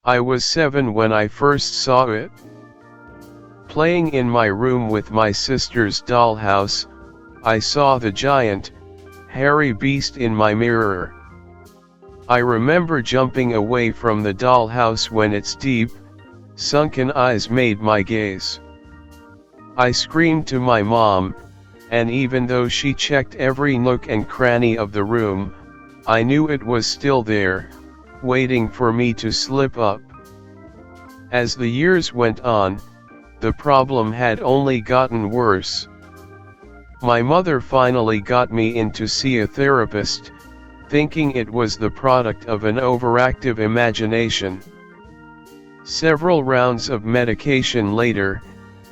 I was 7 when I first saw it. Playing in my room with my sister's dollhouse, I saw the giant, hairy beast in my mirror. I remember jumping away from the dollhouse when its deep, sunken eyes made my gaze. I screamed to my mom, and even though she checked every nook and cranny of the room, I knew it was still there, waiting for me to slip up. As the years went on, the problem had only gotten worse. My mother finally got me in to see a therapist, thinking it was the product of an overactive imagination. Several rounds of medication later,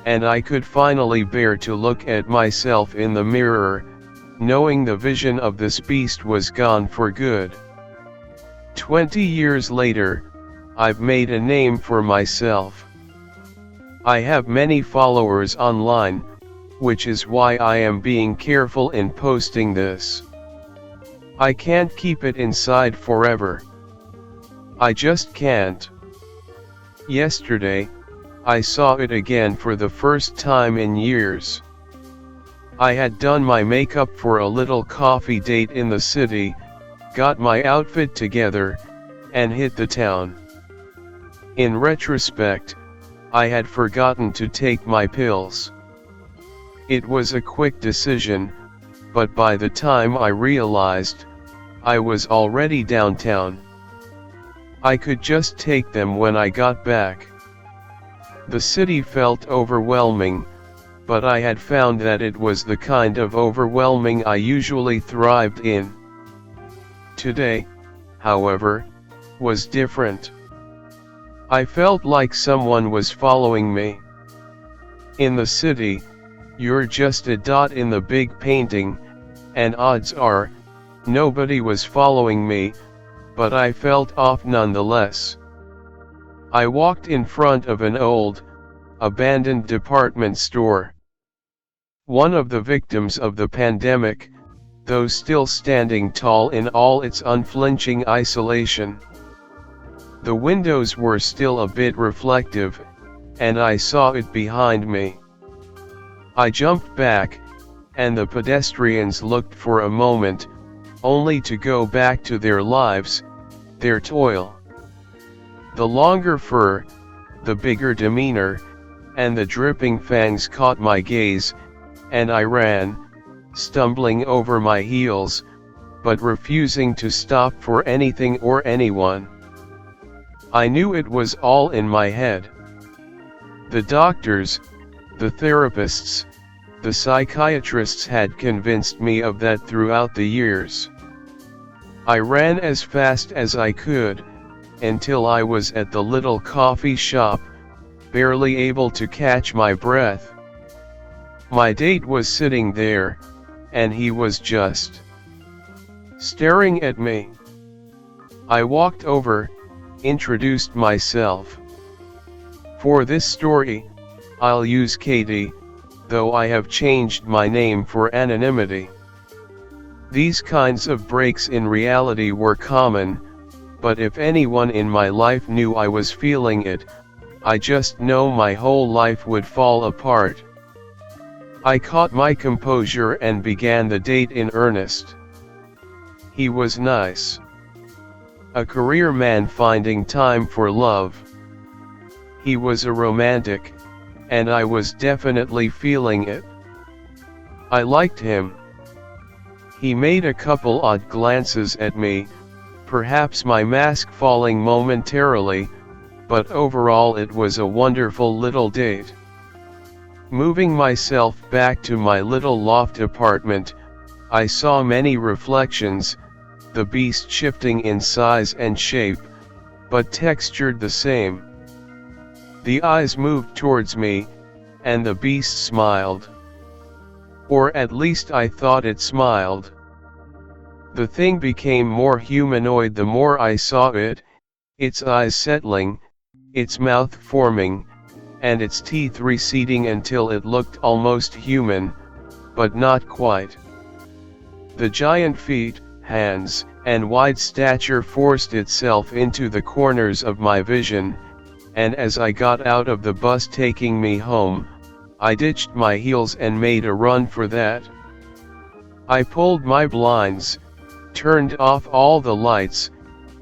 and I could finally bear to look at myself in the mirror, knowing the vision of this beast was gone for good. 20 years later, I've made a name for myself. I have many followers online, which is why I am being careful in posting this. I can't keep it inside forever. I just can't. Yesterday, I saw it again for the first time in years. I had done my makeup for a little coffee date in the city, got my outfit together, and hit the town. In retrospect, I had forgotten to take my pills. It was a quick decision, but by the time I realized, I was already downtown. I could just take them when I got back. The city felt overwhelming, but I had found that it was the kind of overwhelming I usually thrived in. Today, however, was different. I felt like someone was following me. In the city, you're just a dot in the big painting, and odds are, nobody was following me, but I felt off nonetheless. I walked in front of an old, abandoned department store. One of the victims of the pandemic, though still standing tall in all its unflinching isolation. The windows were still a bit reflective, and I saw it behind me. I jumped back, and the pedestrians looked for a moment, only to go back to their lives, their toil. The longer fur, the bigger demeanor, and the dripping fangs caught my gaze, and I ran, stumbling over my heels, but refusing to stop for anything or anyone. I knew it was all in my head. The doctors, the therapists, the psychiatrists had convinced me of that throughout the years. I ran as fast as I could, until I was at the little coffee shop, barely able to catch my breath. My date was sitting there, and he was just staring at me. I walked over, introduced myself. For this story, I'll use Katie, though I have changed my name for anonymity. These kinds of breaks in reality were common, but if anyone in my life knew I was feeling it, I just know my whole life would fall apart. I caught my composure and began the date in earnest. He was nice. A career man finding time for love. He was a romantic, and I was definitely feeling it. I liked him. He made a couple odd glances at me, perhaps my mask falling momentarily, but overall it was a wonderful little date. Moving myself back to my little loft apartment, I saw many reflections, the beast shifting in size and shape, but textured the same. The eyes moved towards me, and the beast smiled. Or at least I thought it smiled. The thing became more humanoid the more I saw it, its eyes settling, its mouth forming, and its teeth receding until it looked almost human, but not quite. The giant feet, hands, and wide stature forced itself into the corners of my vision, and as I got out of the bus taking me home, I ditched my heels and made a run for that. I pulled my blinds, turned off all the lights,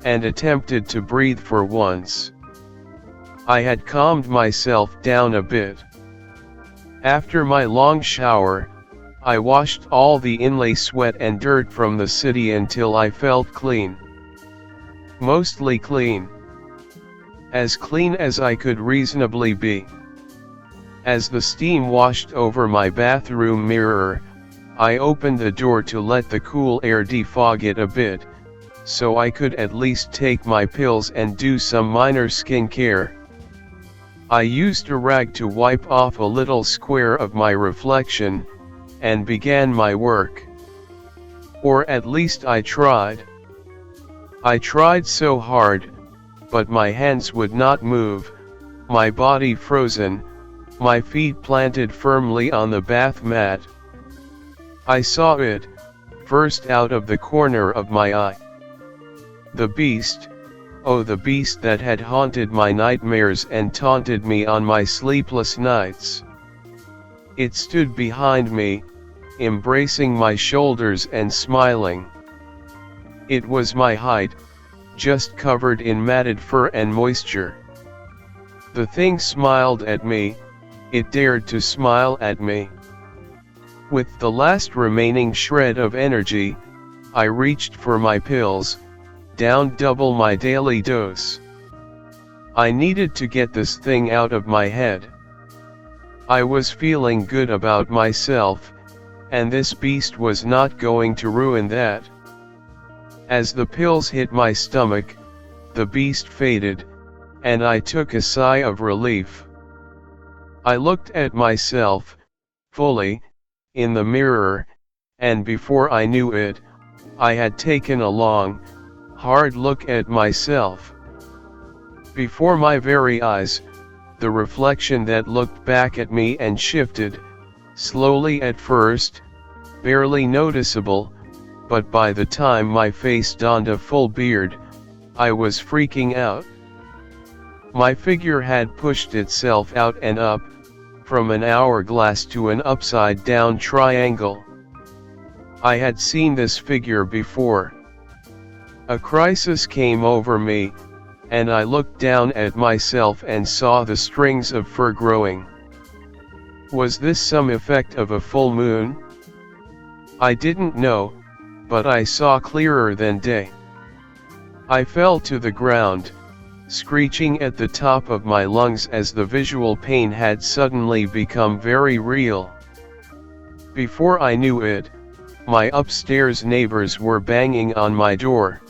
and attempted to breathe for once. I had calmed myself down a bit. After my long shower, I washed all the inlay sweat and dirt from the city until I felt clean. Mostly clean. As clean as I could reasonably be. As the steam washed over my bathroom mirror, I opened the door to let the cool air defog it a bit, so I could at least take my pills and do some minor skincare. I used a rag to wipe off a little square of my reflection, and began my work. Or at least I tried. I tried so hard, but my hands would not move, my body frozen, my feet planted firmly on the bath mat. I saw it, first out of the corner of my eye. The beast, oh the beast that had haunted my nightmares and taunted me on my sleepless nights. It stood behind me, embracing my shoulders and smiling. It was my height, just covered in matted fur and moisture. The thing smiled at me, it dared to smile at me. With the last remaining shred of energy, I reached for my pills, down double my daily dose. I needed to get this thing out of my head. I was feeling good about myself, and this beast was not going to ruin that. As the pills hit my stomach, the beast faded, and I took a sigh of relief. I looked at myself, fully, in the mirror, and before I knew it, I had taken a long, hard look at myself. Before my very eyes, the reflection that looked back at me and shifted, slowly at first, barely noticeable, but by the time my face donned a full beard, I was freaking out. My figure had pushed itself out and up, from an hourglass to an upside-down triangle. I had seen this figure before. A crisis came over me, and I looked down at myself and saw the strings of fur growing. Was this some effect of a full moon? I didn't know, but I saw clearer than day. I fell to the ground, screeching at the top of my lungs as the visual pain had suddenly become very real. Before I knew it, my upstairs neighbors were banging on my door.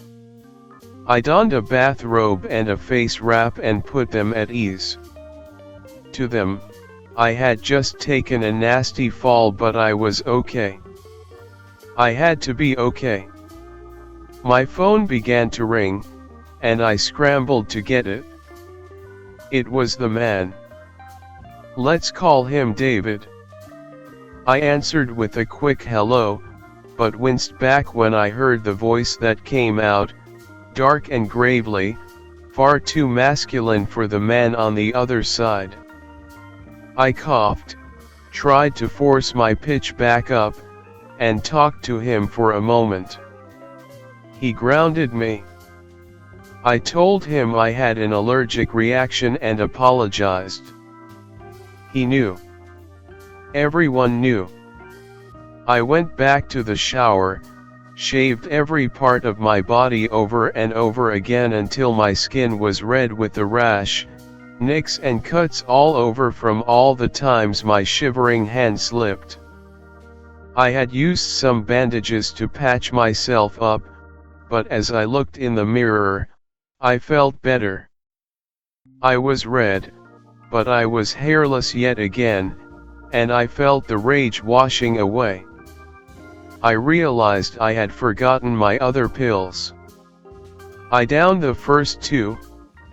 I donned a bathrobe and a face wrap and put them at ease. To them, I had just taken a nasty fall, but I was okay. I had to be okay. My phone began to ring, and I scrambled to get it. It was the man. Let's call him David. I answered with a quick hello, but winced back when I heard the voice that came out, dark and gravely, far too masculine for the man on the other side. I coughed, tried to force my pitch back up, and talked to him for a moment. He grounded me. I told him I had an allergic reaction and apologized. He knew. Everyone knew. I went back to the shower, shaved every part of my body over and over again until my skin was red with the rash, nicks and cuts all over from all the times my shivering hand slipped. I had used some bandages to patch myself up, but as I looked in the mirror, I felt better. I was red, but I was hairless yet again, and I felt the rage washing away. I realized I had forgotten my other pills. I downed the first two,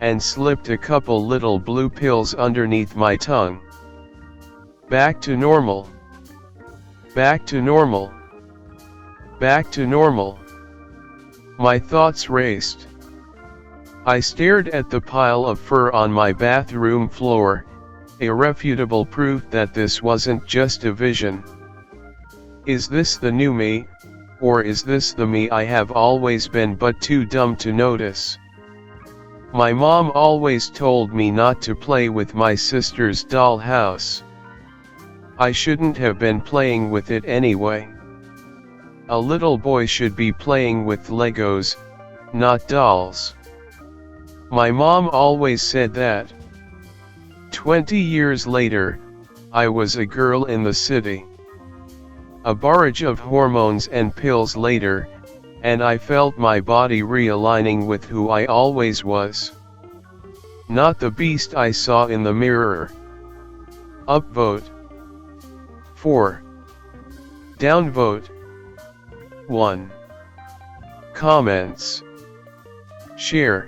and slipped a couple little blue pills underneath my tongue. Back to normal. Back to normal. Back to normal. My thoughts raced. I stared at the pile of fur on my bathroom floor, irrefutable proof that this wasn't just a vision. Is this the new me, or is this the me I have always been but too dumb to notice? My mom always told me not to play with my sister's dollhouse. I shouldn't have been playing with it anyway. A little boy should be playing with Legos, not dolls. My mom always said that. 20 years later, I was a girl in the city. A barrage of hormones and pills later, and I felt my body realigning with who I always was. Not the beast I saw in the mirror. Upvote 4. Downvote 1. Comments. Share.